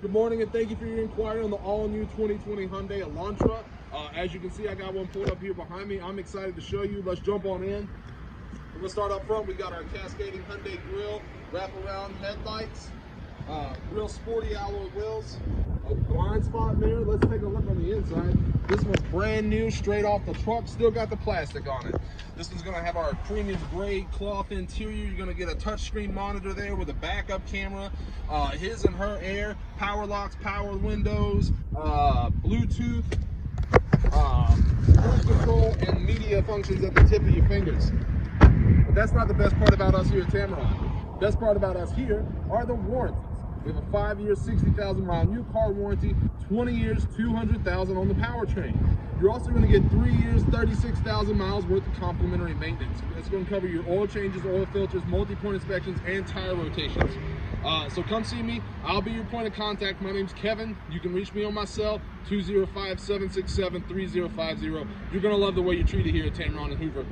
Good morning and thank you for your inquiry on the all-new 2020 Hyundai Elantra. As you can see, I got one pulled up here behind me. I'm excited to show you. Let's jump on in. We're gonna start up front. We got our cascading Hyundai grille, wraparound headlights, real sporty alloy wheels, a blind spot mirror. Let's take a look on the inside. This one's brand new, straight off the truck. Still got the plastic on it. This one's gonna have our premium gray cloth interior. You're gonna get a touchscreen monitor there with a backup camera, his and her air, power locks, power windows, Bluetooth, cruise control, and media functions at the tip of your fingers. But that's not the best part about us here at Tameron. Best part about us here are the warranties. We have a 5-year, 60,000 mile new car warranty, 20 years, 200,000 on the powertrain. You're also going to get 3 years, 36,000 miles worth of complimentary maintenance. It's going to cover your oil changes, oil filters, multi-point inspections, and tire rotations. So come see me. I'll be your point of contact. My name's Kevin. You can reach me on my cell, 205-767-3050. You're going to love the way you're treated here at Tameron and Hoover.